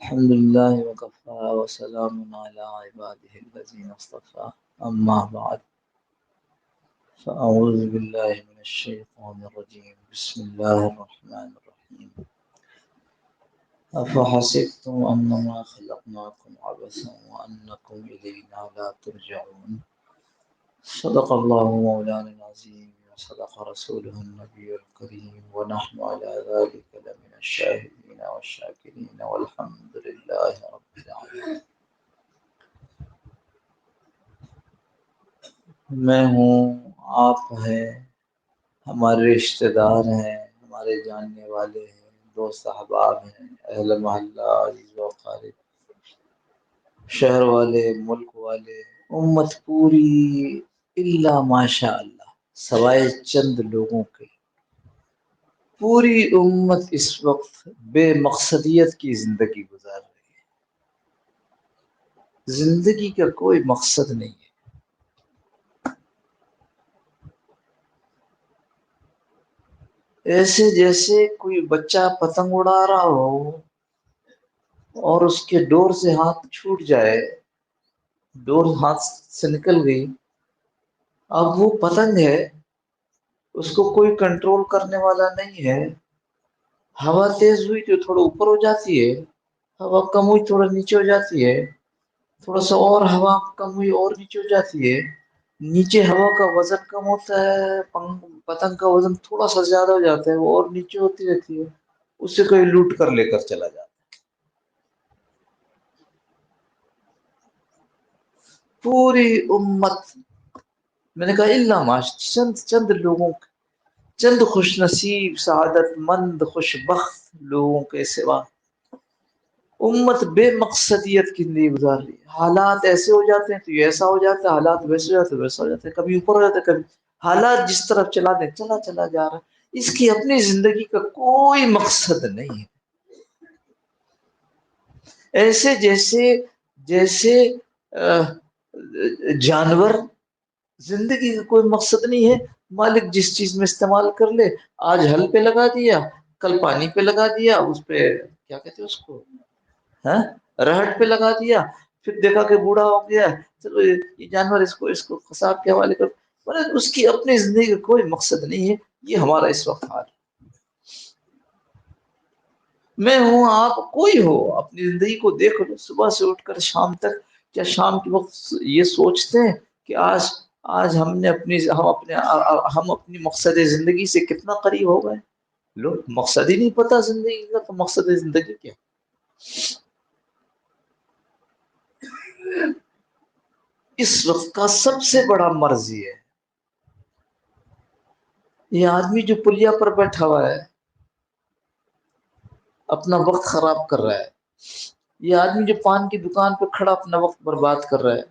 الحمد لله وكفى وسلام على عباده الذين اصطفى أما بعد فأعوذ بالله من الشيطان الرجيم بسم الله الرحمن الرحيم أفحسبتم أنما خلقناكم عبثا وأنكم إلينا لا ترجعون صدق الله مولانا العظيم وصدق رسوله النبي الكريم ونحن على ذلك لمن الشاهدين والشاكرين والحمد لله رب العالمين. میں ہوں، آپ ہیں، ہمارے رشتہ دار ہیں، ہمارے جاننے والے ہیں، دوست احباب ہیں، اہل محلہ، عزیز و اقارب، شہر والے، ملک والے، امت پوری الا ماشاء اللہ، سوائے چند لوگوں کے پوری امت اس وقت بے مقصدیت کی زندگی گزار رہی ہے. زندگی کا کوئی مقصد نہیں ہے. ایسے جیسے کوئی بچہ پتنگ اڑا رہا ہو اور اس کے ڈور سے ہاتھ چھوٹ جائے، ڈور ہاتھ سے نکل گئی، اب وہ پتنگ ہے، اس کو کوئی کنٹرول کرنے والا نہیں ہے. ہوا تیز ہوئی تو تھوڑا اوپر ہو جاتی ہے، ہوا کم ہوئی تھوڑا نیچے ہو جاتی ہے، تھوڑا سا اور ہوا کم ہوئی اور نیچے ہو جاتی ہے. نیچے ہوا کا وزن کم ہوتا ہے، پتنگ کا وزن تھوڑا سا زیادہ ہو جاتا ہے، وہ اور نیچے ہوتی رہتی ہے، اس سے کوئی لوٹ کر لے کر چلا جاتا ہے. پوری امت، میں نے کہا الا ماش، چند لوگوں، چند خوش نصیب، سعادت مند، خوش بخت لوگوں کے سوا امت بے مقصدیت کی زندگی گزار رہی ہے. حالات ایسے ہو جاتے ہیں تو یہ ایسا ہو جاتا ہے، حالات ویسے ہو جاتے ہیں ویسا ہو جاتا ہے، کبھی اوپر ہو جاتا ہے، کبھی حالات جس طرف چلا دیں چلا جا رہا ہے. اس کی اپنی زندگی کا کوئی مقصد نہیں ہے. ایسے جیسے جانور، زندگی کا کوئی مقصد نہیں ہے. مالک جس چیز میں استعمال کر لے، آج ہل پہ لگا دیا، کل پانی پہ لگا دیا، اس پہ کیا کہتے ہیں اس کو، رہٹ پہ لگا دیا، پھر دیکھا کہ بوڑھا ہو گیا، چلو یہ جانور اس کو قصاب کے حوالے کر. اس کی اپنی زندگی کا کوئی مقصد نہیں ہے. یہ ہمارا اس وقت حال ہے. میں ہوں، آپ کوئی ہو، اپنی زندگی کو دیکھ لو، صبح سے اٹھ کر شام تک. کیا شام کے وقت یہ سوچتے ہیں کہ آج ہم اپنی مقصد زندگی سے کتنا قریب ہو گئے؟ لوگ مقصد ہی نہیں پتا زندگی کا، تو مقصد زندگی کیا؟ اس وقت کا سب سے بڑا مرض یہ ہے، یہ آدمی جو پلیا پر بیٹھا ہوا ہے اپنا وقت خراب کر رہا ہے، یہ آدمی جو پان کی دکان پہ کھڑا اپنا وقت برباد کر رہا ہے،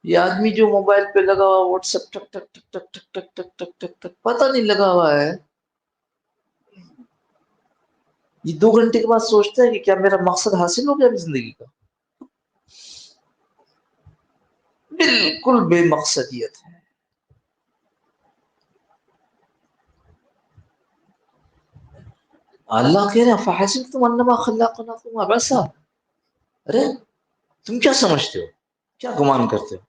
یہ آدمی جو موبائل پہ لگا ہوا واٹس ایپ ٹک ٹک ٹک ٹک ٹک ٹک ٹک ٹک ٹک ٹک پتہ نہیں لگا ہوا ہے، یہ 2 گھنٹے کے بعد سوچتا ہے کہ کیا میرا مقصد حاصل ہو گیا زندگی کا؟ بالکل بے مقصدیت ہے. اللہ کہہ رہے ہیں فحسبتم انما خلقناکم عبثا، ارے تم کیا سمجھتے ہو، کیا گمان کرتے ہو؟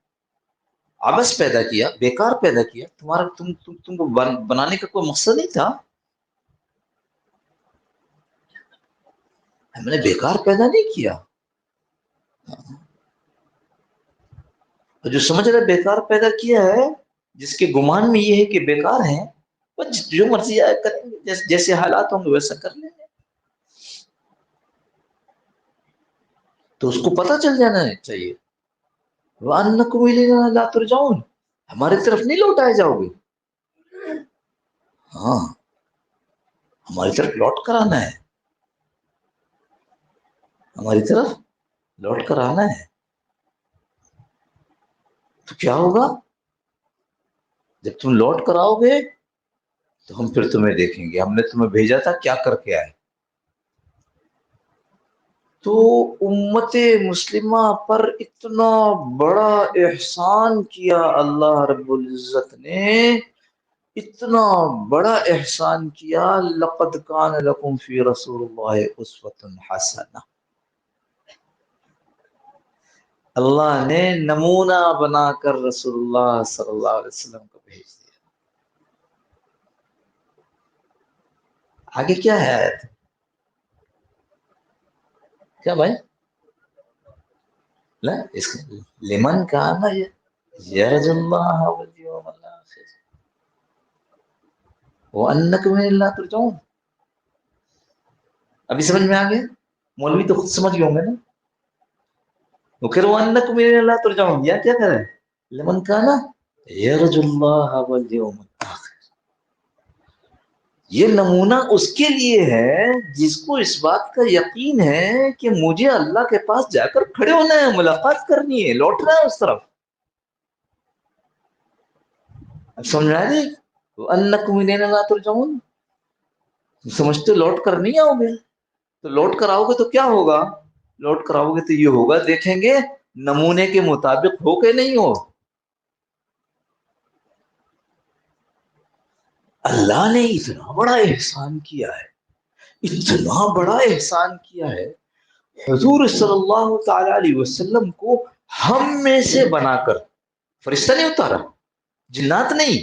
عبث پیدا کیا، بیکار پیدا کیا، تم کو بنانے کا کوئی مقصد نہیں تھا. ہم نے بیکار پیدا نہیں کیا. جو سمجھ رہے بیکار پیدا کیا ہے، جس کے گمان میں یہ ہے کہ بیکار ہیں، جو مرضی کریں گے، جیسے حالات ہوں گے ویسا کر لیں گے. تو اس کو پتہ چل جانا چاہیے وَأَنَّكُمْ إِلَيْنَا لَا تُرْجَعُونَ، ہماری طرف نہیں لوٹائے جاؤ گے. ہاں، ہماری طرف لوٹ کر آنا ہے، ہماری طرف لوٹ کر آنا ہے. تو کیا ہوگا جب تم لوٹ کر آؤ گے؟ تو ہم پھر تمہیں دیکھیں گے، ہم نے تمہیں بھیجا تھا کیا کر کے آئے. تو امت مسلمہ پر اتنا بڑا احسان کیا اللہ رب العزت نے اتنا بڑا احسان کیا، لقد کان لکم فی رسول اللہ اسوۃ حسنہ، اللہ نے نمونہ بنا کر رسول اللہ صلی اللہ علیہ وسلم کو بھیج دیا۔ آگے کیا ہے آیت؟ کیا بھائی؟ لا اس لمن کان یرجو اللہ والیوم الآخر وانکم الی اللہ ترجعون۔ ابھی سمجھ میں آ گیا؟ مولوی تو خود سمجھ گئے ہوں گے نا۔ وہ کہ وانکم الی اللہ ترجعون، یا کیا کرے؟ لمن کان یرجو اللہ والیوم الآخر، یہ نمونہ اس کے لیے ہے جس کو اس بات کا یقین ہے کہ مجھے اللہ کے پاس جا کر کھڑے ہونا ہے، ملاقات کرنی ہے، لوٹنا ہے اس طرف۔ اب سمجھ میں آ رہی؟ وَأَنَّكُمْ إِلَيْنَا لَا تُرْجَعُونَ، سمجھتے لوٹ کر نہیں آؤ گے؟ تو لوٹ کر آؤ گے تو کیا ہوگا؟ لوٹ کر آؤ گے تو یہ ہوگا، دیکھیں گے نمونے کے مطابق ہو کہ نہیں ہو۔ اللہ نے اتنا بڑا احسان کیا ہے، اتنا بڑا احسان کیا ہے، حضور صلی اللہ تعالی علیہ وسلم کو ہم میں سے بنا کر، فرشتہ نہیں اتارا، جنات نہیں،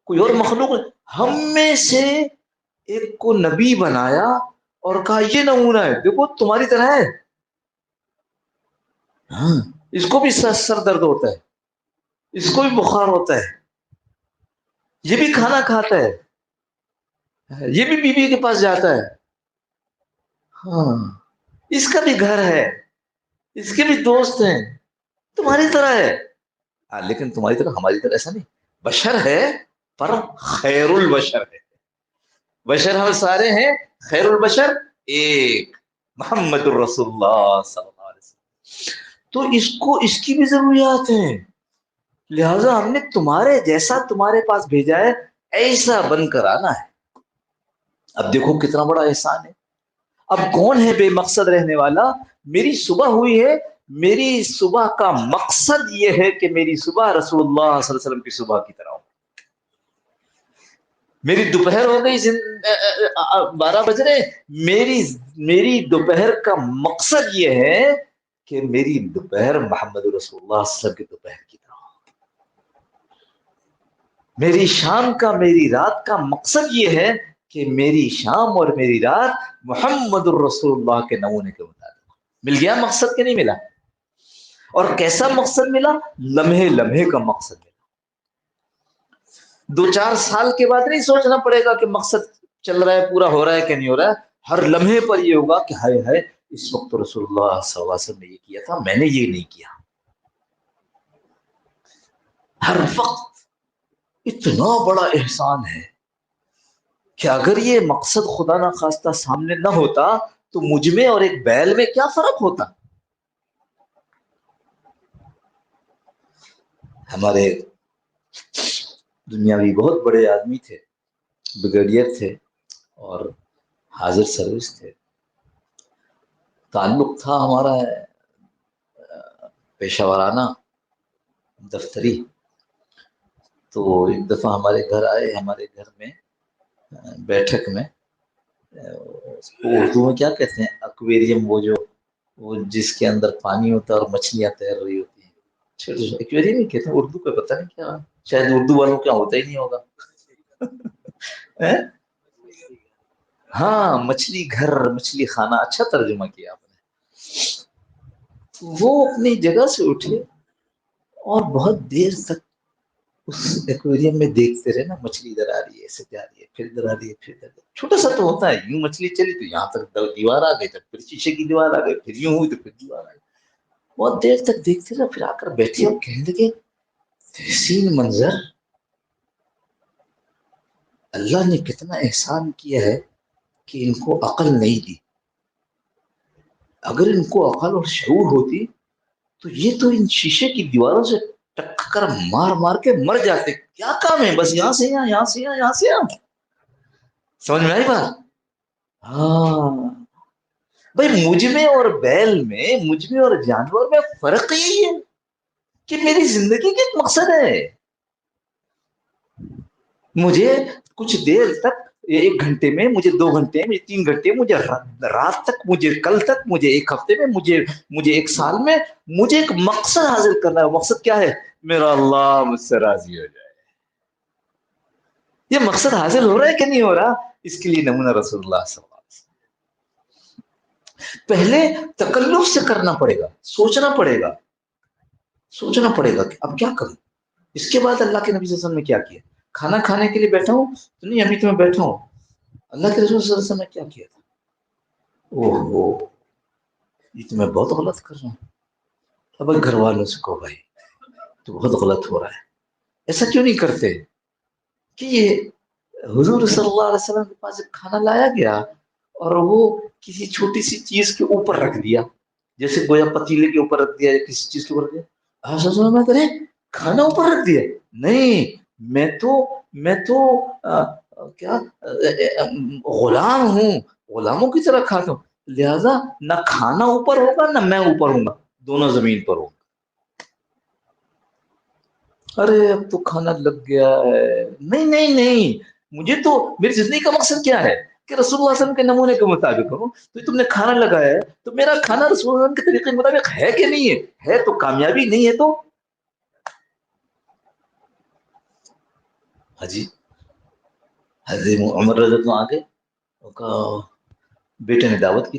کوئی اور مخلوق نہیں، ہم میں سے ایک کو نبی بنایا اور کہا یہ نمونہ ہے، دیکھو تمہاری طرح ہے۔ ہاں، اس کو بھی سر درد ہوتا ہے، اس کو بھی بخار ہوتا ہے، یہ بھی کھانا کھاتا ہے، یہ بھی بیوی کے پاس جاتا ہے، ہاں اس کا بھی گھر ہے، اس کے بھی دوست ہیں، تمہاری طرح ہے۔ لیکن تمہاری طرح ہماری طرح ایسا نہیں، بشر ہے پر خیر البشر ہے، بشر ہم سارے ہیں، خیر البشر ایک، محمد الرسول اللہ صلی اللہ علیہ وسلم۔ تو اس کو اس کی بھی ضروریات ہیں، لہذا ہم نے تمہارے جیسا تمہارے پاس بھیجا ہے، ایسا بن کر آنا ہے۔ اب دیکھو کتنا بڑا احسان ہے۔ اب کون ہے بے مقصد رہنے والا؟ میری صبح ہوئی ہے، میری صبح کا مقصد یہ ہے کہ میری صبح رسول اللہ صلی اللہ علیہ وسلم کی صبح کی طرح ہو۔ میری دوپہر ہو گئی 12 بج رہے، میری دوپہر کا مقصد یہ ہے کہ میری دوپہر محمد رسول اللہ صلی اللہ علیہ وسلم کی دوپہر کی طرح ہو۔ میری شام کا، میری رات کا مقصد یہ ہے کہ میری شام اور میری رات محمد الرسول اللہ کے نمونے کے مطابق۔ مل گیا مقصد کہ نہیں ملا؟ اور کیسا مقصد ملا؟ لمحے لمحے کا مقصد ملا۔ 2-4 سال کے بعد نہیں سوچنا پڑے گا کہ مقصد چل رہا ہے، پورا ہو رہا ہے کہ نہیں ہو رہا ہے، ہر لمحے پر یہ ہوگا کہ ہائے ہائے اس وقت رسول اللہ صلی اللہ علیہ وسلم نے یہ کیا تھا، میں نے یہ نہیں کیا۔ ہر وقت اتنا بڑا احسان ہے کہ اگر یہ مقصد خدا نہ خواستہ سامنے نہ ہوتا تو مجھ میں اور ایک بیل میں کیا فرق ہوتا؟ ہمارے دنیاوی بہت بڑے آدمی تھے، بریگیڈیئر تھے اور حاضر سروس تھے، تعلق تھا ہمارا پیشہ ورانہ دفتری۔ تو ایک دفعہ ہمارے گھر آئے، ہمارے گھر میں بیٹھک میں، اردو میں کیا کہتے ہیں، ایکویریم، وہ جس کے اندر پانی ہوتا ہے اور مچھلیاں تیر رہی ہوتی ہیں، ایکویریم ہی کہتے ہیں اردو کا، پتہ نہیں کیا، شاید اردو والوں کیا ہوتا ہی نہیں ہوگا۔ ہاں مچھلی گھر، مچھلی خانہ، اچھا ترجمہ کیا آپ نے۔ وہ اپنی جگہ سے اٹھے اور بہت دیر تک اس ایکویریم میں دیکھتے رہے نا، مچھلی ادھر آ رہی ہے، ایسے جا رہی ہے، پھر ادھر آ رہی ہے، پھر ادھر، چھوٹا سا تو ہوتا ہے، یوں مچھلی چلی تو یہاں تک دیوار آ گئی، تک پھر شیشے کی دیوار آ گئی، پھر یوں ہوئی تو پھر دیوار آ گئی۔ بہت دیر تک دیکھتے رہے، پھر آ کر بیٹھے اور کہنے لگے تحسین منظر، اللہ نے کتنا احسان کیا ہے کہ ان کو عقل نہیں دی، اگر ان کو عقل اور شعور ہوتی تو یہ تو ان شیشے کی دیواروں سے ٹک کر مار مار کے مر جاتے، کیا کام ہے، بس یہاں سے یہاں، یہاں سے یہاں، یہاں سے یہاں۔ سمجھ میں آئی بات؟ ہاں بھائی، مجھ میں اور بیل میں، مجھ میں اور جانور میں فرق یہی ہے کہ میری زندگی کا ایک مقصد ہے۔ مجھے کچھ دیر تک، 1 گھنٹے میں، مجھے 2 گھنٹے میں، مجھے 3 گھنٹے، مجھے رات تک، مجھے کل تک، مجھے 1 ہفتے میں، مجھے 1 سال میں، مجھے ایک مقصد حاصل کرنا ہے. مقصد کیا ہے؟ میرا اللہ مجھ سے راضی ہو جائے. یہ مقصد حاصل ہو رہا ہے کہ نہیں ہو رہا؟ اس کے لیے نمونہ رسول اللہ صلی اللہ علیہ وسلم. پہلے تکلف سے کرنا پڑے گا، سوچنا پڑے گا، سوچنا پڑے گا کہ اب کیا کروں. اس کے بعد اللہ کے نبی صلی اللہ علیہ وسلم نے کیا کیا؟ کھانا کھانے کے لیے بیٹھا ہوں تو نہیں، ابھی تو میں بیٹھا ہوں. اللہ کے رسول صلی اللہ علیہ وسلم نے کیا کیا تھا؟ اوہ، یہ تو میں بہت غلط کر رہا ہوں. اب گھر والوں سے کہو بھائی تو بہت غلط ہو رہا ہے. ایسا کیوں نہیں کرتے کہ یہ حضور صلی اللہ علیہ وسلم کے پاس ایک کھانا لایا گیا اور وہ کسی چھوٹی سی چیز کے اوپر رکھ دیا، جیسے گویا پتیلے کے اوپر رکھ دیا یا کسی چیز کے اوپر رکھ دیا. آپ صلی اللہ علیہ وسلم کریں کھانا اوپر رکھ دیا؟ نہیں، میں تو کیا غلام ہوں، غلاموں کی طرح کھاتا ہوں، لہذا نہ کھانا اوپر ہوگا نہ میں اوپر ہوں گا، دونوں زمین پر ہوں. ارے اب تو کھانا لگ گیا ہے. نہیں نہیں نہیں، مجھے تو میری زندگی کا مقصد کیا ہے کہ رسول اللہ صلی اللہ علیہ وسلم کے نمونے کے مطابق ہوں. تو تم نے کھانا لگایا ہے تو میرا کھانا رسول اللہ کے طریقے کے مطابق ہے کہ نہیں ہے؟ ہے تو کامیابی، نہیں ہے تو حجی. حضرت عمر رضی اللہ عنہ آگے بیٹے نے دعوت کی،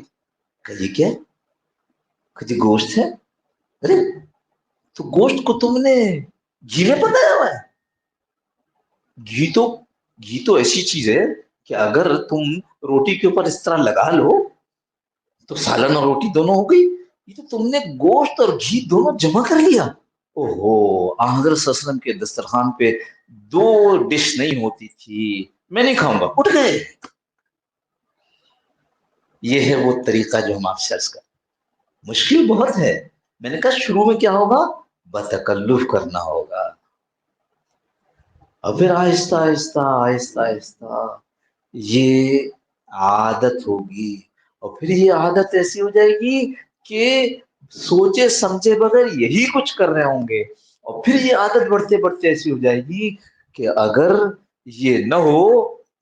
کہ یہ کیا ہے؟ کہ جی گوشت ہے. ارے تو گوشت کو تم نے گھی میں پکایا ہوا ہے؟ گھی تو ایسی چیز ہے کہ اگر تم روٹی کے اوپر اس طرح لگا لو تو سالن اور روٹی دونوں ہو گئی. یہ تو تم نے گوشت اور گھی دونوں جمع کر لیا. اوہو، حضرت صلی اللہ علیہ وسلم کے دسترخوان پہ 2 ڈش نہیں ہوتی تھی. میں نہیں کھاؤں گا، اٹھ گئے. یہ ہے وہ طریقہ جو ہم آپ سے عرض کریں. مشکل بہت ہے. میں نے کہا شروع میں کیا ہوگا؟ بتکلف کرنا ہوگا، اور پھر آہستہ آہستہ آہستہ آہستہ یہ عادت ہوگی، اور پھر یہ عادت ایسی ہو جائے گی کہ سوچے سمجھے بغیر یہی کچھ کر رہے ہوں گے. اور پھر یہ عادت بڑھتے بڑھتے ایسی ہو جائے گی کہ اگر یہ نہ ہو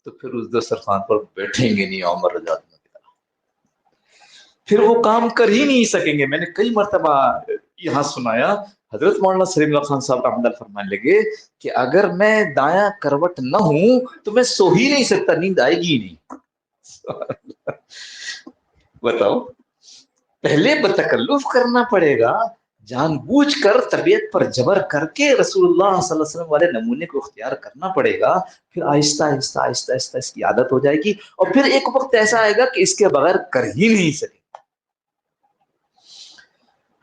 تو پھر اس دسترخوان پر بیٹھیں گے نہیں. عمر رضی اللہ عنہ پھر وہ کام کر ہی نہیں سکیں گے. میں نے کئی مرتبہ یہاں سنایا، حضرت مولانا سلیم اللہ خان صاحب رحمۃ اللہ فرمانے لگے کہ اگر میں دایاں کروٹ نہ ہوں تو میں سو ہی نہیں سکتا، نیند آئے گی ہی نہیں. بتاؤ، پہلے بتکلف کرنا پڑے گا، جان بوجھ کر طبیعت پر جبر کر کے رسول اللہ صلی اللہ علیہ وسلم والے نمونے کو اختیار کرنا پڑے گا. پھر آہستہ آہستہ آہستہ آہستہ اس کی عادت ہو جائے گی، اور پھر ایک وقت ایسا آئے گا کہ اس کے بغیر کر ہی نہیں سکے.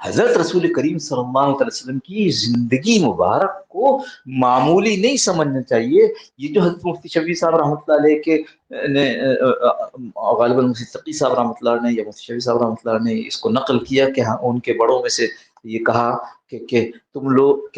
حضرت رسول کریم صلی اللہ علیہ وسلم کی زندگی مبارک کو معمولی نہیں سمجھنا چاہیے. یہ جو حضرت مفتی شفیع صاحب رحمۃ اللہ علیہ کے نے غالباً مفتی تقی صاحب رحمۃ اللہ نے یا مفتی شفیع صاحب رحمۃ اللہ نے اس کو نقل کیا کہ ان کے بڑوں میں سے یہ کہا کہ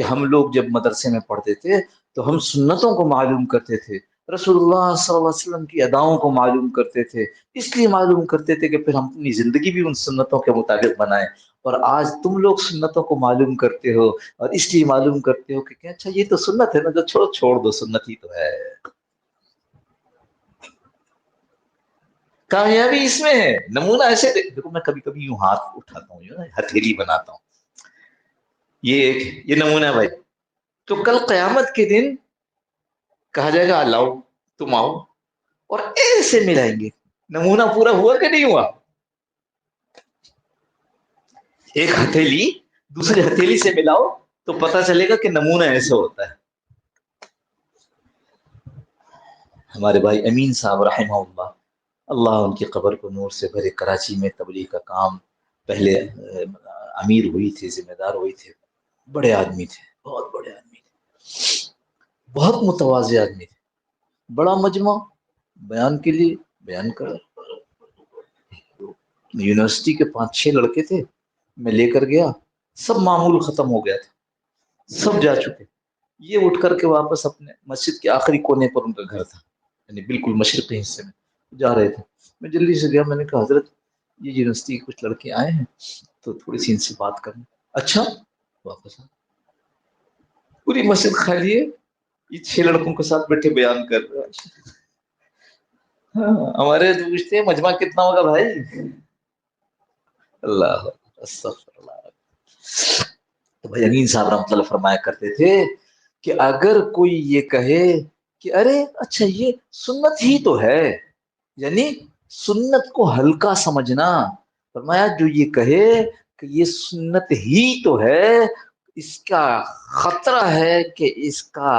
ہم لوگ جب مدرسے میں پڑھتے تھے تو ہم سنتوں کو معلوم کرتے تھے، رسول اللہ صلی اللہ علیہ وسلم کی اداؤں کو معلوم کرتے تھے، اس لیے معلوم کرتے تھے کہ پھر ہم اپنی زندگی بھی ان سنتوں کے مطابق بنائیں. اور آج تم لوگ سنتوں کو معلوم کرتے ہو اور اس لیے معلوم کرتے ہو کہ اچھا یہ تو سنت ہے نا، جو چھوڑ دو، سنت ہی تو ہے. کامیابی اس میں ہے. نمونہ ایسے دیکھو، میں کبھی کبھی یوں ہاتھ اٹھاتا ہوں، ہتھیلی بناتا ہوں، یہ نمونہ ہے بھائی. تو کل قیامت کے دن کہا جائے گا لاؤ تم آؤ اور ایسے ملائیں گے. نمونہ پورا ہوا کہ نہیں ہوا؟ ایک ہتھیلی دوسری ہتھیلی سے ملاؤ تو پتا چلے گا کہ نمونہ ایسا ہوتا ہے. ہمارے بھائی امین صاحب رحمہ اللہ، اللہ ان کی قبر کو نور سے بھرے، کراچی میں تبلیغ کا کام پہلے امیر ہوئی تھے، ذمہ دار ہوئی تھے. بڑے آدمی تھے، بہت بڑے آدمی تھے، بہت متواضع آدمی تھے. بڑا مجمع بیان کے لیے بیان کر، یونیورسٹی کے 5-6 لڑکے تھے، میں لے کر گیا، سب معمول ختم ہو گیا تھا، سب جا چکے. یہ اٹھ کر کے واپس اپنے مسجد کے آخری کونے پر ان کا گھر تھا، یعنی بالکل مشرقی حصے میں جا رہے تھے. میں جلدی سے گیا، میں نے کہا حضرت یہ یونیورسٹی کے کچھ لڑکے آئے ہیں تو تھوڑی سی ان سے بات کریں. اچھا، واپس آ. پوری مسجد خالی ہے، یہ 6 لڑکوں کے ساتھ بیٹھے بیان کر رہا ہے. ہاں، ہمارے تو پوچھتے ہیں مجمع کتنا ہوگا بھائی. اللہ استغفر اللہ. تو بھائی امین صاحب رحمۃ اللہ فرمایا کرتے تھے کہ اگر کوئی یہ کہے کہ ارے اچھا یہ سنت ہی تو ہے، یعنی سنت کو ہلکا سمجھنا، فرمایا جو یہ کہے کہ یہ سنت ہی تو ہے، اس کا خطرہ ہے کہ اس کا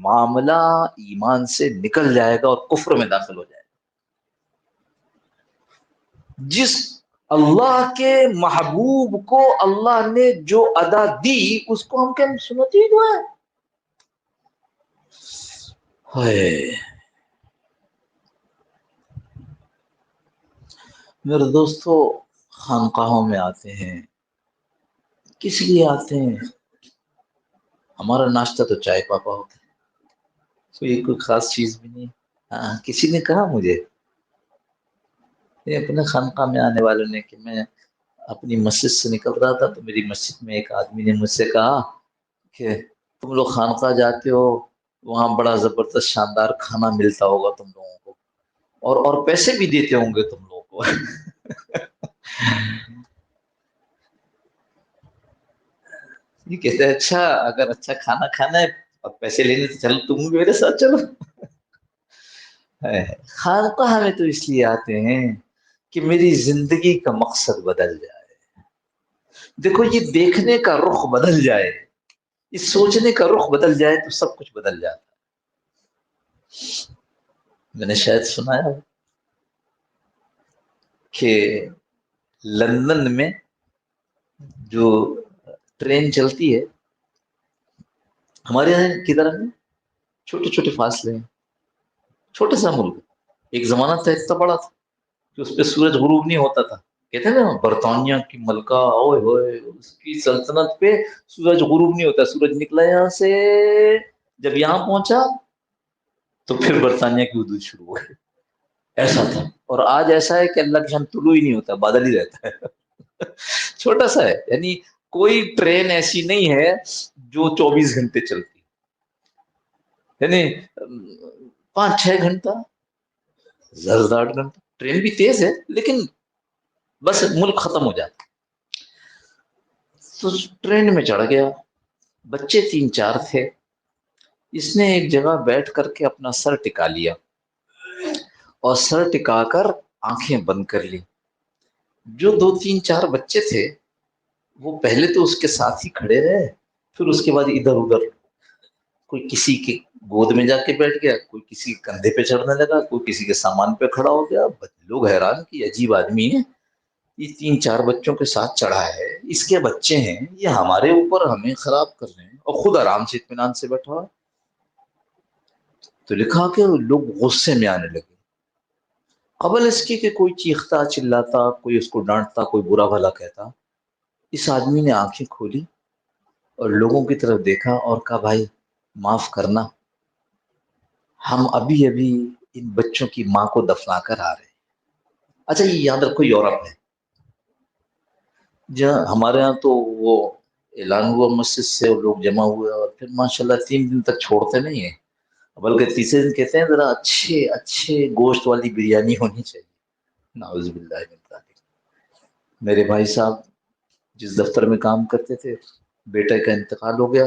معاملہ ایمان سے نکل جائے گا اور کفر میں داخل ہو جائے گا. جس اللہ کے محبوب کو اللہ نے جو ادا دی اس کو ہم کیا سنت ہی تو ہے. میرے دوستو، خانقاہوں میں آتے ہیں کس لیے آتے ہیں؟ ہمارا ناشتہ تو چائے پاپا ہوتا ہے، کوئی خاص چیز بھی نہیں. ہاں، کسی نے کہا مجھے اپنے خانقاہ میں آنے والوں نے کہ میں اپنی مسجد سے نکل رہا تھا تو میری مسجد میں ایک آدمی نے مجھ سے کہا کہ تم لوگ خانقاہ جاتے ہو، وہاں بڑا زبردست شاندار کھانا ملتا ہوگا تم لوگوں کو، اور پیسے بھی دیتے ہوں گے تم لوگوں کو. یہ کہتے ہیں اچھا اگر اچھا کھانا کھانا ہے اور پیسے لینے تو چلو تم بھی میرے ساتھ چلو. خانقاہ میں تو اس لیے آتے ہیں کہ میری زندگی کا مقصد بدل جائے. دیکھو یہ دیکھنے کا رخ بدل جائے، اس سوچنے کا رخ بدل جائے تو سب کچھ بدل جاتا ہے. میں نے شاید سنایا کہ لندن میں جو ٹرین چلتی ہے، ہمارے یہاں کی طرح چھوٹے چھوٹے فاصلے ہیں، چھوٹا سا ملک. ایک زمانہ تھا اتنا بڑا تھا کہ اس پہ سورج غروب نہیں ہوتا تھا. کہتے ہیں نا برطانیہ کی ملکہ اوئے ہوئے اس کی سلطنت پہ سورج غروب نہیں ہوتا، سورج نکلا یہاں سے جب یہاں پہنچا تو پھر برطانیہ کی حدود شروع ہو گئی. ایسا تھا. اور آج ایسا ہے کہ اللہ کے شان طلوع ہی نہیں ہوتا، بادل ہی رہتا ہے. چھوٹا سا ہے، یعنی کوئی ٹرین ایسی نہیں ہے جو 24 گھنٹے چلتی، یعنی 5-6 گھنٹہ، زیادہ 8 گھنٹہ. ٹرین بھی تیز ہے لیکن بس ملک ختم ہو جاتا. تو ٹرین میں چڑھ گیا، بچے 3-4 تھے. اس نے ایک جگہ بیٹھ کر کے اپنا سر ٹکا لیا اور سر ٹکا کر آنکھیں بند کر لی. جو 2-3-4 بچے تھے وہ پہلے تو اس کے ساتھ ہی کھڑے رہے، پھر اس کے بعد ادھر ادھر، کوئی کسی کے گود میں جا کے بیٹھ گیا، کوئی کسی کے کندھے پہ چڑھنے لگا، کوئی کسی کے سامان پہ کھڑا ہو گیا. لوگ حیران کہ عجیب آدمی ہے، یہ 3-4 بچوں کے ساتھ چڑھا ہے، اس کے بچے ہیں، یہ ہمارے اوپر ہمیں خراب کر رہے ہیں اور خود آرام سے اطمینان سے بیٹھا ہوا. تو لکھا کہ لوگ غصے میں آنے لگے. قبل اس کی کہ کوئی چیختا چلاتا، کوئی اس کو ڈانٹتا، کوئی برا بھلا کہتا، اس آدمی نے آنکھیں کھولی اور لوگوں کی طرف دیکھا اور کہا بھائی معاف کرنا، ہم ابھی ابھی ان بچوں کی ماں کو دفنا کر آ رہے ہیں. اچھا یہ یاد رکھو یورپ ہے، جہاں ہمارے ہاں تو وہ اعلان ہوا مسجد سے اور لوگ جمع ہوئے اور پھر ماشاءاللہ 3 دن تک چھوڑتے نہیں ہیں، بلکہ تیسرے دن کہتے ہیں ذرا اچھے گوشت والی بریانی ہونی چاہیے. نعوذ باللہ من ذالک. میرے بھائی صاحب جس دفتر میں کام کرتے تھے، بیٹے کا انتقال ہو گیا.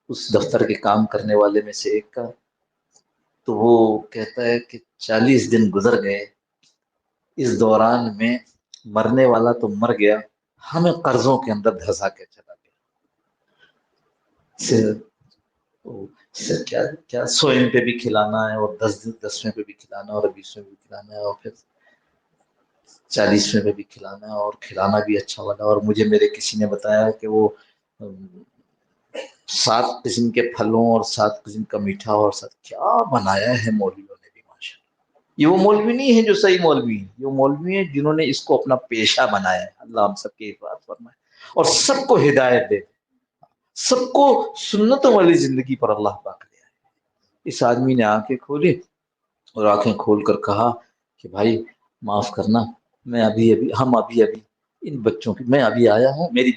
اس دفتر کے کام کرنے والے میں سے ایک کا، تو وہ کہتا ہے کہ 40 دن گزر گئے، اس دوران میں مرنے والا تو مر گیا، ہمیں قرضوں کے اندر دھسا کے چلا گیا. کیا کیا 100 پہ بھی کھلانا ہے اور 10ویں پہ بھی کھلانا اور 20ویں پہ بھی کھلانا ہے اور پھر 40ویں پہ بھی کھلانا ہے اور کھلانا بھی اچھا والا. اور مجھے میرے کسی نے بتایا کہ وہ 7 قسم کے پھلوں اور 7 قسم کا میٹھا اور ساتھ کیا بنایا ہے مولویوں نے بھی ماشاء اللہ. یہ وہ مولوی نہیں ہے جو صحیح مولوی ہے، یہ وہ مولوی ہیں جنہوں نے اس کو اپنا پیشہ بنایا ہے. اللہ ہم سب کی حفاظت فرمائے اور سب کو ہدایت دے، سب کو سنتوں والی زندگی پر اللہ پاک دے. اس آدمی نے آنکھیں کھولی اور آنکھیں کھول کر کہا کہ بھائی معاف کرنا، ہم ابھی ان بچوں کی، میں ابھی آیا ہوں، میری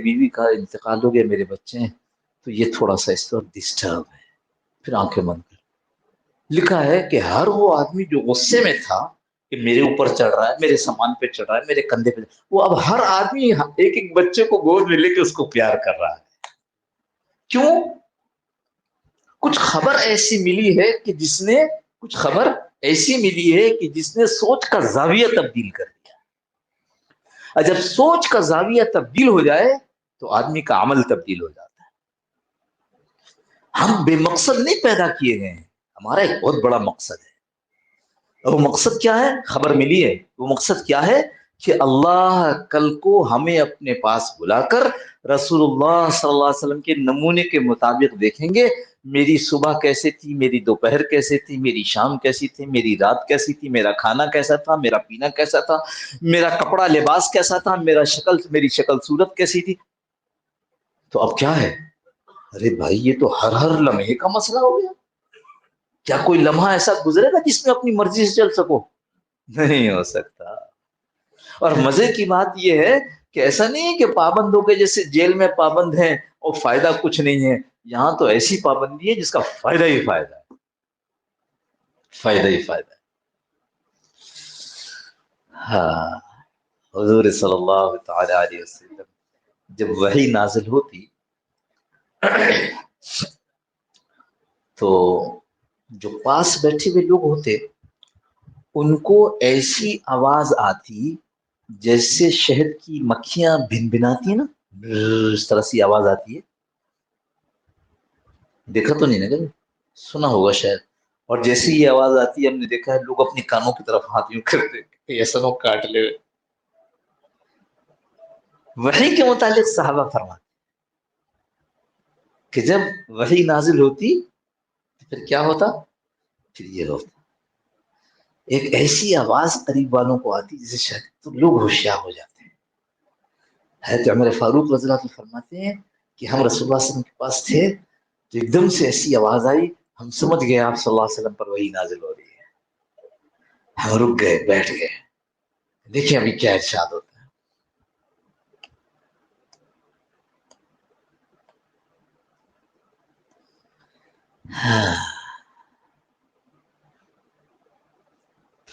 بیوی کا انتقال ہو گیا، میرے بچے ہیں، تو تو یہ تھوڑا سا اس وقت ڈسٹرب ہے، پھر آنکھیں بند کر۔ لکھا ہے کہ ہر وہ آدمی جو غصے میں تھا کہ میرے اوپر چڑھ رہا ہے، میرے سامان پہ چڑھ رہا ہے، میرے کندھے پہ، وہ اب ہر آدمی ایک ایک بچے کو گود میں لے کے اس کو پیار کر رہا ہے۔ کیوں؟ کچھ خبر ایسی ملی ہے کہ جس نے سوچ کا زاویہ تبدیل کر دیا۔ اور جب سوچ کا زاویہ تبدیل ہو جائے تو آدمی کا عمل تبدیل ہو جاتا ہے۔ ہم بے مقصد نہیں پیدا کیے گئے ہیں، ہمارا ایک بہت بڑا مقصد ہے۔ اور وہ مقصد کیا ہے؟ خبر ملی ہے، وہ مقصد کیا ہے کہ اللہ کل کو ہمیں اپنے پاس بلا کر رسول اللہ صلی اللہ علیہ وسلم کے نمونے کے مطابق دیکھیں گے، میری صبح کیسے تھی، میری دوپہر کیسے تھی، میری شام کیسی تھی، میری رات کیسی تھی، میرا کھانا کیسا تھا، میرا پینا کیسا تھا، میرا کپڑا لباس کیسا تھا، میری شکل صورت کیسی تھی۔ تو اب کیا ہے؟ ارے بھائی یہ تو ہر لمحے کا مسئلہ ہو گیا۔ کیا کوئی لمحہ ایسا گزرے گا جس میں اپنی مرضی سے چل سکو؟ نہیں ہو سکتا۔ اور مزے کی بات یہ ہے کہ ایسا نہیں ہے کہ پابندوں کے جیسے جیل میں پابند ہیں اور فائدہ کچھ نہیں ہے، یہاں تو ایسی پابندی ہے جس کا فائدہ ہی فائدہ ہے، فائدہ ہی فائدہ ہے۔ ہاں، حضور صلی اللہ تعالی علیہ وسلم جب وحی نازل ہوتی تو جو پاس بیٹھے ہوئے لوگ ہوتے ان کو ایسی آواز آتی جیسے شہد کی مکھیاں بھن بھناتی ہیں نا، اس طرح سی آواز آتی ہے۔ دیکھا تو نہیں نا کبھی، سنا ہوگا شاید۔ اور جیسی یہ آواز آتی ہے ہم نے دیکھا ہے لوگ اپنی کانوں کی طرف ہاتھ یوں کرتے کہ ایسا نہ کاٹ لے۔ وحی کے متعلق صحابہ فرماتے کہ جب وحی نازل ہوتی تو پھر کیا ہوتا؟ پھر یہ ہوتا، ایک ایسی آواز قریب والوں کو آتی جسے شاید تو لوگ ہوشیار ہو جاتے ہیں۔ حضرت عمر فاروق رضی اللہ عنہ فرماتے ہیں کہ ہم رسول اللہ صلی اللہ علیہ وسلم کے پاس تھے تو ایک دم سے ایسی آواز آئی، ہم سمجھ گئے آپ صلی اللہ علیہ وسلم پر وحی نازل ہو رہی ہے۔ ہم رک گئے، بیٹھ گئے، دیکھیں ابھی کیا ارشاد ہوتا ہے۔ ہاں،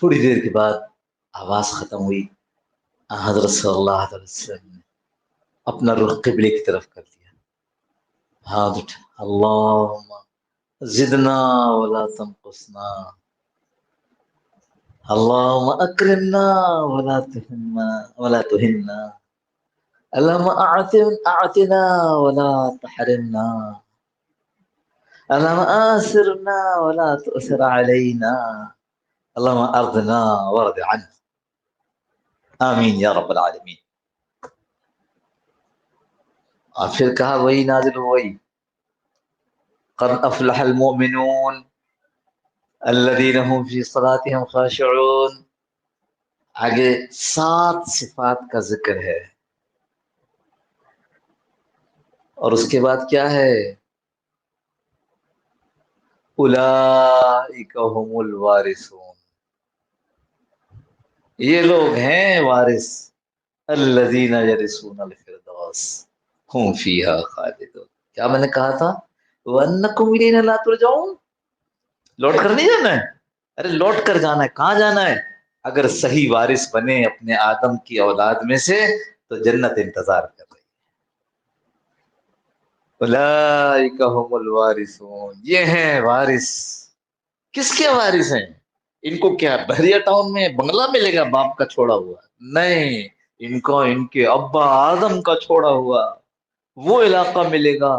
تھوڑی دیر کے بعد آواز ختم ہوئی، حضرت صلی اللہ علیہ وسلم نے اپنا رخ قبلے کی طرف کر دیا، ہاتھ اٹھا، اللہم زدنا ولا تنقصنا، اللہم اکرمنا ولا تہنا، اللہم اعتنا ولا تحرمنا، اللہم آثرنا ولا تؤثر علینا، اللہم ارضنا وارض عنا، آمین یا رب العالمین۔ اور پھر کہا وہی نازل ہوئی، قد افلح المؤمنون الذین هم فی صلاتهم خاشعون۔ آگے 7 صفات کا ذکر ہے، اور اس کے بعد کیا ہے؟ اولئک هم الوارثون، یہ لوگ ہیں وارث، الذین یرثون الفردوس هم فیہا خالدون۔ کیا میں نے کہا تھا؟ وَأَنَّكُمْ إِلَيْنَا لَا تُرْجَعُونَ، لوٹ کر نہیں جانا ہے۔ ارے لوٹ کر جانا ہے، کہاں جانا ہے؟ اگر صحیح وارث بنے اپنے آدم کی اولاد میں سے تو جنت انتظار کر رہی ہے۔ اولئک هم الوارثون، یہ ہیں وارث۔ کس کے وارث ہیں؟ ان کو کیا بحریہ ٹاؤن میں بنگلہ ملے گا باپ کا چھوڑا ہوا؟ نہیں، ان کو ان کے ابا آدم کا چھوڑا ہوا وہ علاقہ ملے گا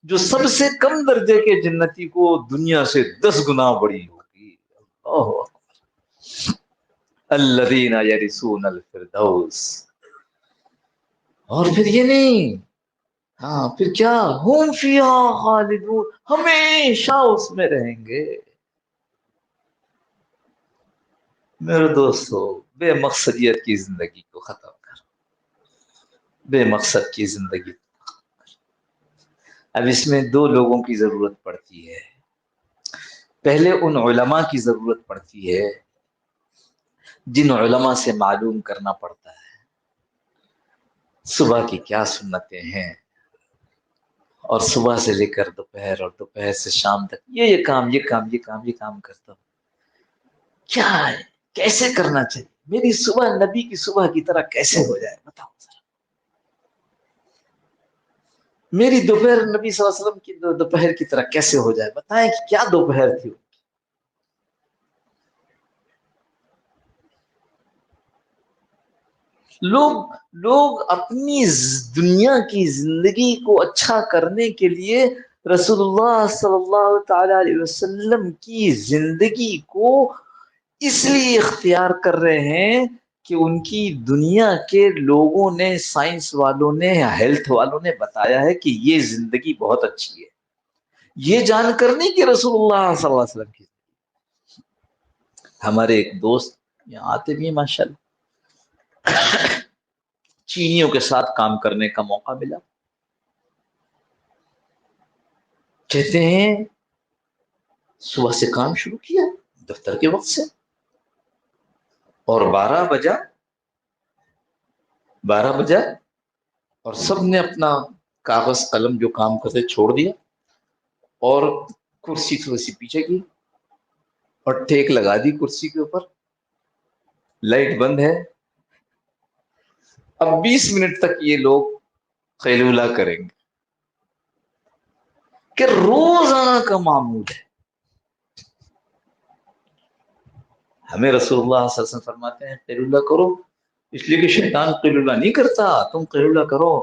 جو سب سے کم درجے کے جنتی کو دنیا سے 10 گنا بڑی ہوگی۔ الذین یرثون الفردوس۔ اور پھر یہ نہیں، ہاں پھر کیا؟ ہم فیہا خالدون، ہمیشہ اس میں رہیں گے۔ میرے دوستو، بے مقصدیت کی زندگی کو ختم کر، بے مقصد کی زندگی۔ اب اس میں 2 لوگوں کی ضرورت پڑتی ہے۔ پہلے ان علماء کی ضرورت پڑتی ہے جن علماء سے معلوم کرنا پڑتا ہے صبح کی کیا سنتیں ہیں اور صبح سے لے کر دوپہر اور دوپہر سے شام تک یہ کام کرتا ہوں. کیا ہے؟ کیسے کرنا چاہیے؟ میری صبح نبی کی صبح کی طرح کیسے ہو جائے بتاؤ ذرا. میری دوپہر نبی صلی اللہ علیہ وسلم کی دوپہر کی طرح کیسے ہو جائے؟ بتائیں کہ کیا دوپہر تھی. لوگ اپنی دنیا کی زندگی کو اچھا کرنے کے لیے رسول اللہ صلی اللہ تعالی علیہ وسلم کی زندگی کو اس لیے اختیار کر رہے ہیں کہ ان کی دنیا کے لوگوں نے، سائنس والوں نے، ہیلتھ والوں نے بتایا ہے کہ یہ زندگی بہت اچھی ہے. یہ جان کر نہیں کہ رسول اللہ صلی اللہ علیہ وسلم کی. ہمارے ایک دوست یہاں آتے بھی ہیں ماشاءاللہ، چینیوں کے ساتھ کام کرنے کا موقع ملا. کہتے ہیں صبح سے کام شروع کیا دفتر کے وقت سے، اور 12 بجا اور سب نے اپنا کاغذ قلم جو کام کرتے چھوڑ دیا اور کرسی تھوڑی سی پیچھے کی اور ٹیک لگا دی کرسی کے اوپر. لائٹ بند ہے. اب 20 منٹ تک یہ لوگ قیلولہ کریں گے کہ روزانہ کا معمول ہے. ہمیں رسول اللہ صلی اللہ علیہ وسلم فرماتے ہیں قیلولہ کرو، اس لیے کہ شیطان قیلولہ نہیں کرتا، تم قیلولہ کرو.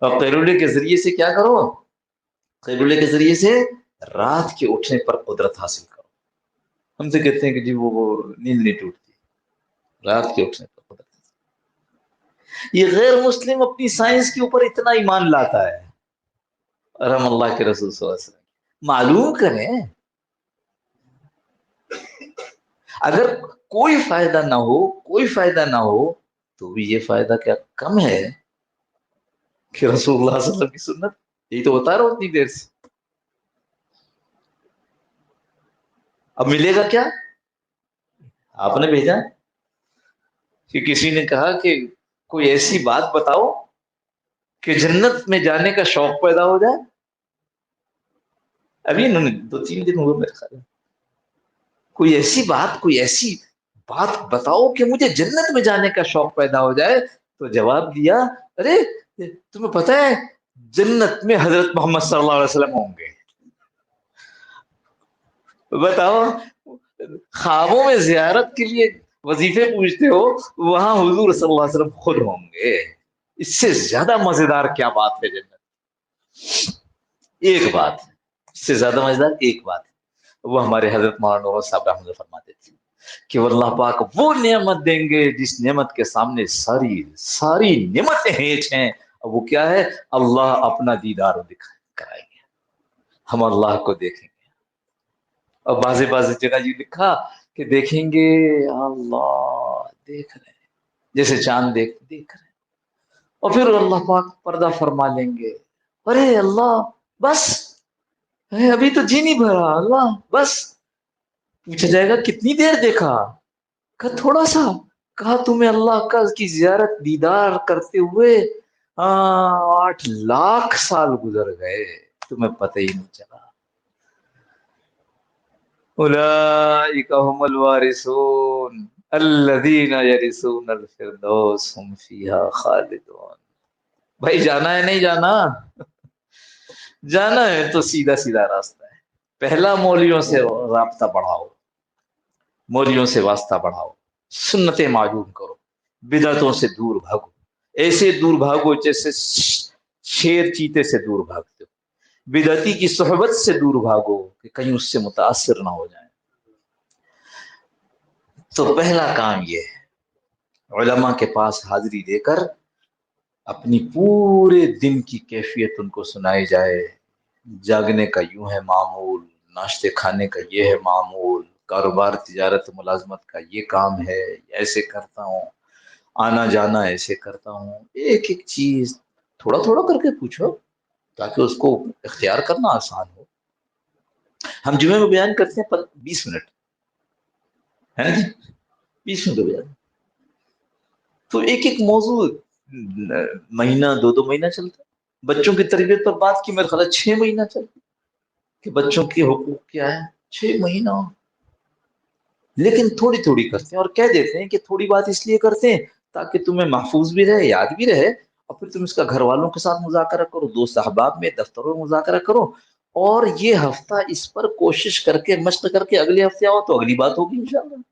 اور قیلولے کے ذریعے سے کیا کرو؟ قیلولے کے ذریعے سے رات کے اٹھنے پر قدرت حاصل کرو. ہم سے کہتے ہیں کہ جی وہ نیند نہیں ٹوٹتی، رات کے اٹھنے پر قدرت. یہ غیر مسلم اپنی سائنس کے اوپر اتنا ایمان لاتا ہے، اور ہم اللہ کے رسول صلی اللہ علیہ وسلم معلوم کریں. اگر کوئی فائدہ نہ ہو تو بھی یہ فائدہ کیا کم ہے کہ رسول اللہ صلی اللہ علیہ وسلم کی سنت. یہی تو بتا رہا ہوں اتنی دیر سے. اب ملے گا کیا؟ آپ نے بھیجا کہ کسی نے کہا کہ کوئی ایسی بات بتاؤ کہ جنت میں جانے کا شوق پیدا ہو جائے. ابھی انہوں نے 2-3 دن ہوئے میرے خیال میں. کوئی ایسی بات بتاؤ کہ مجھے جنت میں جانے کا شوق پیدا ہو جائے. تو جواب دیا، ارے تمہیں پتہ ہے جنت میں حضرت محمد صلی اللہ علیہ وسلم ہوں گے. بتاؤ، خوابوں میں زیارت کے لیے وظیفے پوچھتے ہو، وہاں حضور صلی اللہ علیہ وسلم خود ہوں گے. اس سے زیادہ مزیدار کیا بات ہے جنت؟ ایک بات، اس سے زیادہ مزیدار ایک بات ہے. وہ ہمارے حضرت مولانا نور صاحب رحمۃ اللہ فرماتے تھے کہ اللہ پاک وہ نعمت دیں گے جس نعمت کے سامنے ساری نعمتیں ہیچ ہیں. اور وہ کیا ہے؟ اللہ اپنا دیدار کرائیں گے، ہم اللہ کو دیکھیں گے. اور بعض جگہ یہ لکھا کہ دیکھیں گے اللہ دیکھ رہے ہیں، جیسے چاند دیکھ رہے ہیں. اور پھر اللہ پاک پردہ فرما لیں گے، ارے اللہ بس ابھی تو جی نہیں بھرا، اللہ بس. پوچھا جائے گا کتنی دیر دیکھا؟ کہا تھوڑا سا. کہا تمہیں اللہ کا کی زیارت دیدار کرتے ہوئے 8 لاکھ سال گزر گئے، تمہیں پتہ ہی نہیں چلا. اولئک هم الوارثون الذین یرثون الفردوس هم فیہا خالدون. بھائی جانا ہے نہیں جانا؟ جانا ہے تو سیدھا راستہ ہے. پہلا مولویوں سے رابطہ بڑھاؤ، مولویوں سے واسطہ بڑھاؤ، سنتیں معلوم کرو، بدعتوں سے دور بھاگو. ایسے دور بھاگو جیسے شیر چیتے سے دور بھاگتے ہو. بدعتی کی صحبت سے دور بھاگو کہ کہیں اس سے متاثر نہ ہو جائیں. تو پہلا کام یہ ہے، علماء کے پاس حاضری دے کر اپنی پورے دن کی کیفیت ان کو سنائی جائے. جاگنے کا یوں ہے معمول، ناشتے کھانے کا یہ ہے معمول، کاروبار تجارت ملازمت کا یہ کام ہے، ایسے کرتا ہوں، آنا جانا ایسے کرتا ہوں. ایک ایک چیز تھوڑا تھوڑا کر کے پوچھو تاکہ اس کو اختیار کرنا آسان ہو. ہم جمعے میں بیان کرتے ہیں 20 منٹ ہے نا جی، 20 منٹ بیان. تو ایک ایک موضوع مہینہ 2 مہینہ چلتا. بچوں کی تربیت پر بات کی، میرے خیال ہے 6 مہینہ چل کہ بچوں کے حقوق کیا ہے، 6 مہینہ، لیکن تھوڑی تھوڑی کرتے ہیں اور کہہ دیتے ہیں کہ تھوڑی بات اس لیے کرتے ہیں تاکہ تمہیں محفوظ بھی رہے، یاد بھی رہے، اور پھر تم اس کا گھر والوں کے ساتھ مذاکرہ کرو، دوست احباب میں، دفتروں میں مذاکرہ کرو، اور یہ ہفتہ اس پر کوشش کر کے مشق کر کے اگلے ہفتے آؤ تو اگلی بات ہوگی انشاءاللہ۔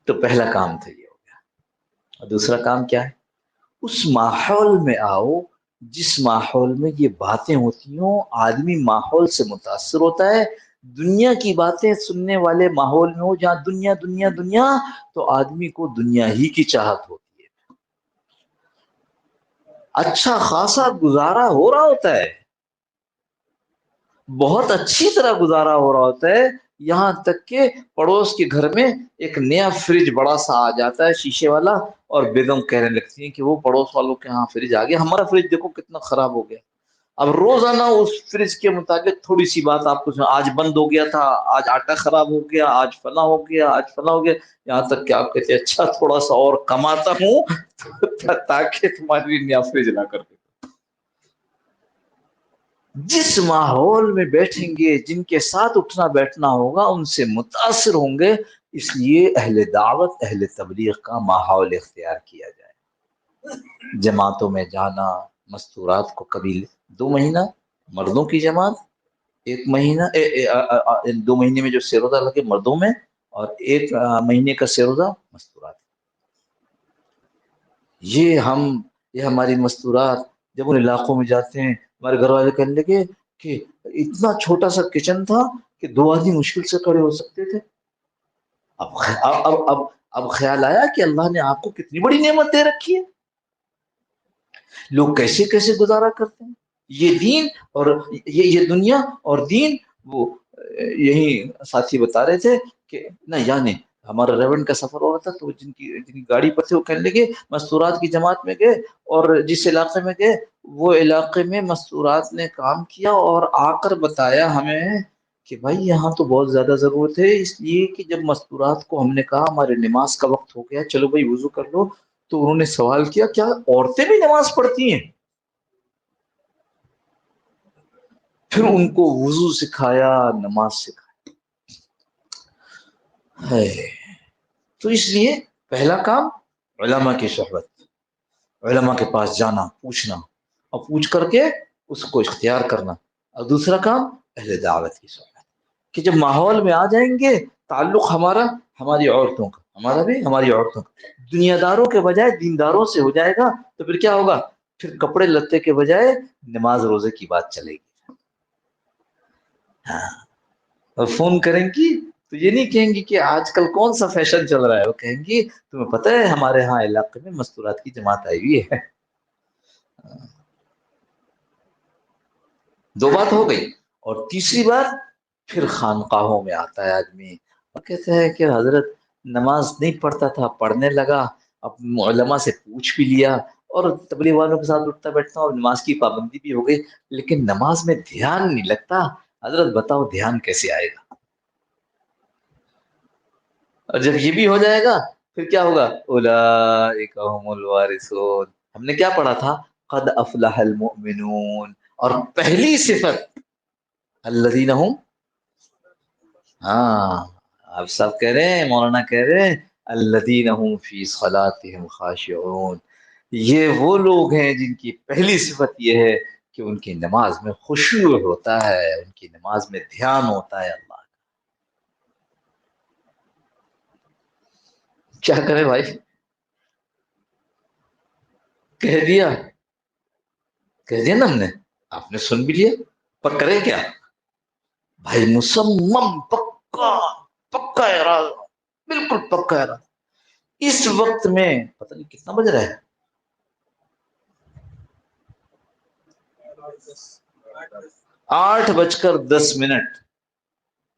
تو پہلا کام تو یہ ہو گیا، اور دوسرا کام کیا ہے؟ اس ماحول میں آؤ جس ماحول میں یہ باتیں ہوتی ہوں، آدمی ماحول سے متاثر ہوتا ہے، دنیا کی باتیں سننے والے ماحول میں ہو جہاں دنیا دنیا دنیا، تو آدمی کو دنیا ہی کی چاہت ہوتی ہے، اچھا خاصا گزارا ہو رہا ہوتا ہے، بہت اچھی طرح گزارا ہو رہا ہوتا ہے، یہاں تک کہ پڑوس کے گھر میں ایک نیا فریج بڑا سا آ جاتا ہے شیشے والا، اور بیگم کہنے لگتی ہیں کہ وہ پڑوس والوں کے ہاں فریج آ گیا، ہمارا فریج دیکھو کتنا خراب ہو گیا۔ اب روزانہ اس فریج کے متعلق تھوڑی سی بات آپ کو، آج بند ہو گیا تھا، آج آٹا خراب ہو گیا، آج فلاں ہو گیا، آج فلاں ہو گیا، یہاں تک کہ آپ کہتے ہیں اچھا تھوڑا سا اور کماتا ہوں تاکہ تمہارے لیے نیا فریج لا کر دے۔ جس ماحول میں بیٹھیں گے، جن کے ساتھ اٹھنا بیٹھنا ہوگا، ان سے متاثر ہوں گے، اس لیے اہل دعوت اہل تبلیغ کا ماحول اختیار کیا جائے، جماعتوں میں جانا، مستورات کو کبھی 2 مہینہ مردوں کی جماعت، 1 مہینہ 2 مہینے میں جو سیروزہ لگے مردوں میں، اور 1 مہینے کا سیروزہ مستورات۔ یہ ہماری مستورات جب ان علاقوں میں جاتے ہیں، ہمارے گھر والے کہنے لگے کہ اتنا چھوٹا سا کچن تھا کہ 2 آدمی مشکل سے کھڑے ہو سکتے تھے۔ اب اب اب اب خیال آیا کہ اللہ نے آپ کو کتنی بڑی نعمت دے رکھی ہے، لوگ کیسے کیسے گزارا کرتے ہیں، یہ دین اور یہ دنیا اور دین۔ وہ یہی ساتھی بتا رہے تھے کہ نہ یعنی ہمارا ریونڈ کا سفر ہو رہا تھا، تو جن کی گاڑی پر تھے وہ کہنے لگے مستورات کی جماعت میں گئے، اور جس علاقے میں گئے وہ علاقے میں مستورات نے کام کیا اور آ کر بتایا ہمیں کہ بھائی یہاں تو بہت زیادہ ضرورت ہے، اس لیے کہ جب مستورات کو ہم نے کہا ہمارے نماز کا وقت ہو گیا چلو بھائی وضو کر لو، تو انہوں نے سوال کیا کیا عورتیں بھی نماز پڑھتی ہیں؟ پھر ان کو وضو سکھایا، نماز سکھایا ہے۔ تو اس لیے پہلا کام علماء کی صحبت، علماء کے پاس جانا، پوچھنا، اور پوچھ کر کے اس کو اختیار کرنا، اور دوسرا کام اہل دعوت کی صحبت، کہ جب ماحول میں آ جائیں گے تعلق ہمارا ہماری عورتوں کا، ہمارا بھی ہماری عورتوں کا دنیا داروں کے بجائے دینداروں سے ہو جائے گا، تو پھر کیا ہوگا؟ پھر کپڑے لتے کے بجائے نماز روزے کی بات چلے گی۔ ہاں، اور فون کریں گی تو یہ نہیں کہیں گی کہ آج کل کون سا فیشن چل رہا ہے، وہ کہیں گی تمہیں پتہ ہے ہمارے ہاں علاقے میں مستورات کی جماعت آئی ہوئی ہے۔ 2 بات ہو گئی، اور تیسری بات پھر خانقاہوں میں آتا ہے آدمی اور کہتا ہے کہ حضرت نماز نہیں پڑھتا تھا، پڑھنے لگا، اب علماء سے پوچھ بھی لیا، اور تبلیغ والوں کے ساتھ اٹھتا بیٹھتا اور نماز کی پابندی بھی ہو گئی، لیکن نماز میں دھیان نہیں لگتا، حضرت بتاؤ دھیان کیسے آئے گا؟ اور جب یہ بھی ہو جائے گا پھر کیا ہوگا؟ اولئک هم الوارثون، ہم نے کیا پڑھا تھا؟ قد افلح المؤمنون، اور پہلی صفت الذین هم، ہاں آپ سب کہہ رہے ہیں، مولانا کہہ رہے ہیں الذین هم فی صلاتهم خاشعون، یہ وہ لوگ ہیں جن کی پہلی صفت یہ ہے کہ ان کی نماز میں خشوع ہوتا ہے، ان کی نماز میں دھیان ہوتا ہے اللہ۔ کیا کرے بھائی؟ کہہ دیا، کہہ دیا نا ہم نے، آپ نے سن بھی لیا، پر کرے کیا؟ بھائی مسمم پکا، پکا ارادہ، بالکل پکا ارادہ۔ اس وقت میں پتہ نہیں کتنا بج رہا ہے، 8:10،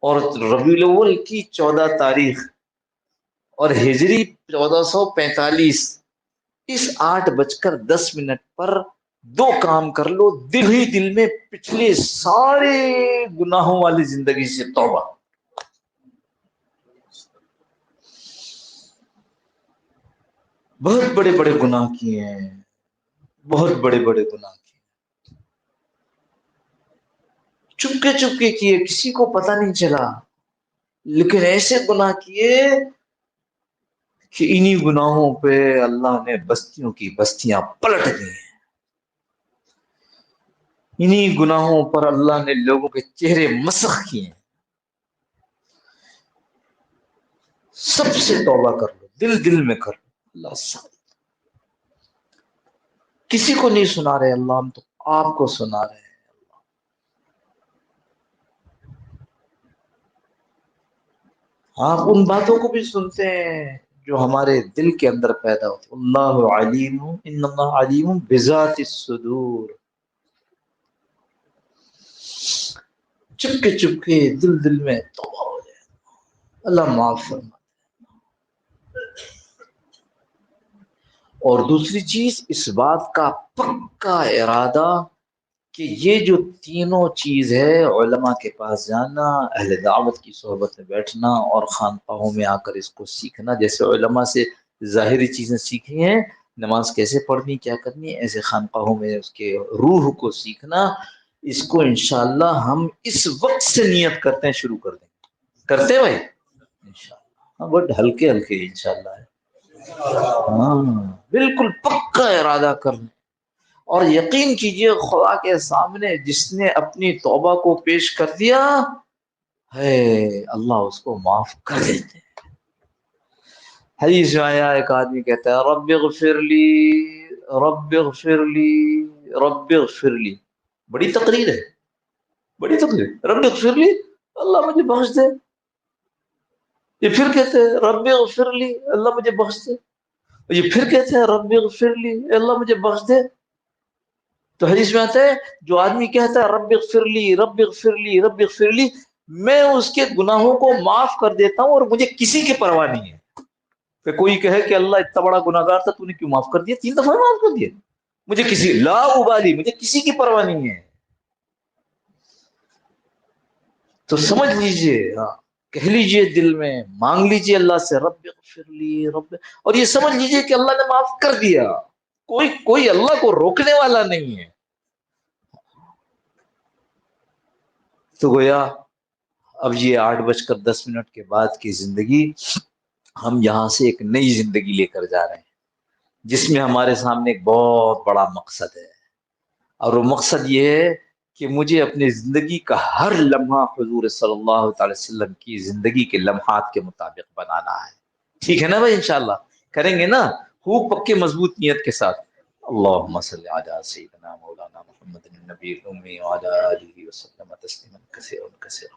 اور ربیع الاول کی 14 تاریخ اور ہجری 1445، اس 8:10 پر 2 کام کر لو، دل ہی دل میں پچھلے سارے گناہوں والی زندگی سے توبہ، بہت بڑے بڑے گناہ کیے ہیں، بہت بڑے بڑے گناہ کیے، چپکے چپکے کیے، کسی کو پتہ نہیں چلا، لیکن ایسے گناہ کیے کہ انہی گناہوں پہ اللہ نے بستیوں کی بستیاں پلٹ دی، انہی گناہوں پر اللہ نے لوگوں کے چہرے مسخ کیے۔ سب سے توبہ کر لو، دل دل میں کر لو، اللہ سب، کسی کو نہیں سنا رہے اللہ، ہم تو آپ کو سنا رہے ہیں۔ آپ ان باتوں کو بھی سنتے ہیں جو ہمارے دل کے اندر پیدا ہوتے، اللہ علیم، ان اللہ علیم بذات الصدور، چپکے چپکے دل دل میں توبہ ہو جائے، اللہ معاف فرما۔ اور دوسری چیز، اس بات کا پکا ارادہ کہ یہ جو تینوں چیز ہے، علماء کے پاس جانا، اہل دعوت کی صحبت میں بیٹھنا، اور خانقاہوں میں آ کر اس کو سیکھنا، جیسے علماء سے ظاہری چیزیں سیکھی ہیں، نماز کیسے پڑھنی، کیا کرنی، ایسے خانقاہوں میں اس کے روح کو سیکھنا، اس کو انشاءاللہ ہم اس وقت سے نیت کرتے ہیں، شروع کر دیں، کرتے ہیں بھائی انشاءاللہ، ہاں بٹ ہلکے ہلکے انشاءاللہ ہے، ہاں بالکل پکا ارادہ کرنا، اور یقین کیجئے خدا کے سامنے جس نے اپنی توبہ کو پیش کر دیا ہے، اللہ اس کو معاف کر دیتے ہیں۔ حدیث میں آیا، ایک آدمی کہتا ہے رب اغفر لی، رب اغفر لی، رب اغفر لی، بڑی تقریر ہے، بڑی تقریر، رب اغفر لی، اللہ مجھے بخش دے، یہ پھر کہتے ہیں رب اغفر لی، اللہ مجھے بخش دے، یہ پھر کہتے ہیں رب اغفر لی، اللہ مجھے بخش دے۔ تو حدیث میں آتا ہے جو آدمی کہتا ہے رب اغفر لی، رب اغفر لی، رب اغفر لی، میں اس کے گناہوں کو معاف کر دیتا ہوں، اور مجھے کسی کی پرواہ نہیں ہے کہ کوئی کہے کہ اللہ اتنا بڑا گناہ گار تھا تو نے کیوں معاف کر دیا، 3 دفعہ معاف کر دیا، مجھے کسی لا ابالی، مجھے کسی کی پرواہ نہیں ہے۔ تو سمجھ لیجئے، کہہ لیجئے دل میں، مانگ لیجئے اللہ سے رب اغفر لی، رب، اور یہ سمجھ لیجئے کہ اللہ نے معاف کر دیا، کوئی اللہ کو روکنے والا نہیں ہے۔ تو گویا اب یہ 8:10 کے بعد کی زندگی، ہم یہاں سے ایک نئی زندگی لے کر جا رہے ہیں، جس میں ہمارے سامنے ایک بہت بڑا مقصد ہے، اور وہ مقصد یہ ہے کہ مجھے اپنی زندگی کا ہر لمحہ حضور صلی اللہ تعالی وسلم کی زندگی کے لمحات کے مطابق بنانا ہے۔ ٹھیک ہے نا بھائی، انشاءاللہ کریں گے نا، خوب پکے مضبوط نیت کے ساتھ۔ اللہم صلی علی سیدنا مولانا محمد النبی الامی وعلی آلہ وسلم تسلیما کثیرا کثیرا۔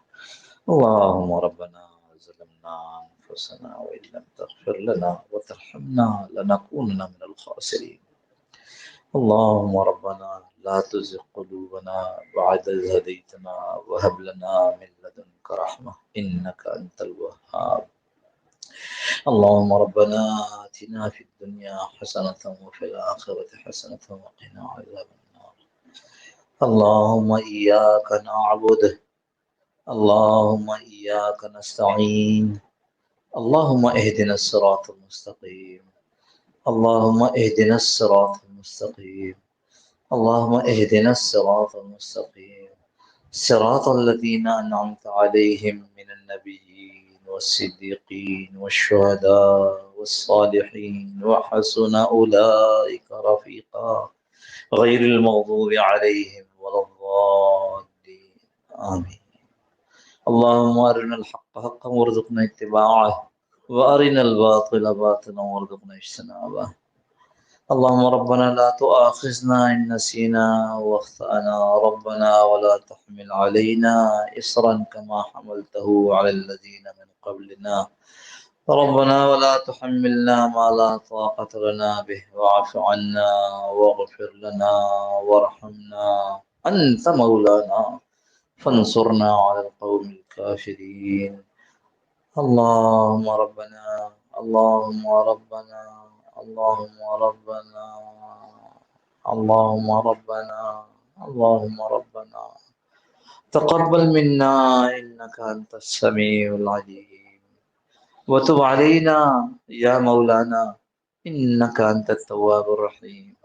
اللهم ربنا ظلمنا أنفسنا وإن لم تغفر لنا وترحمنا لنكونن من الخاسرين. اللهم ربنا لا تزغ قلوبنا بعد إذ هديتنا وهب لنا من لدنك رحمة إنك أنت الوهاب. اللهم ربنا آتنا في الدنيا حسنة وفي الآخرة حسنة وقنا عذاب النار. اللهم إياك نعبد، اللهم إياك نستعين، اللهم اهدنا الصراط المستقيم، اللهم اهدنا الصراط المستقيم، اللهم اهدنا الصراط المستقيم، صراط الذين أنعمت عليهم من النبيين والصديقين والشهداء والصالحين وحسن أولئك رفيقا غير المغضوب عليهم ولا الضالين آمين. اللهم أرنا الحق حقا وارزقنا اتباعه وأرنا الباطل باطلا وارزقنا اجتنابه. اللهم ربنا لا تؤاخذنا إن نسينا واخطأنا، ربنا ولا تحمل علينا إصرا كما حملته على الذين من قبلنا، ربنا ولا تحملنا ما لا طاقة لنا به واعف عنا واغفر لنا وارحمنا، أنت مولانا فانصرنا على القوم الكافرين. اللهم ربنا، اللهم ربنا، اللهم ربنا، اللهم ربنا، اللهم ربنا تقبل منا إنك أنت السميع العليم، وتب علينا يا مولانا إنك أنت التواب الرحيم.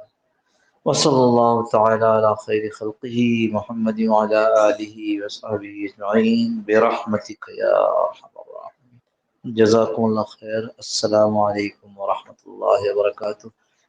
وصلى الله تعالى على خير خلقه محمد وعلى آله وصحبه أجمعين برحمتك يا أرحم الراحمين. جزاكم الله خير. السلام علیکم ورحمۃ اللہ وبرکاتہ.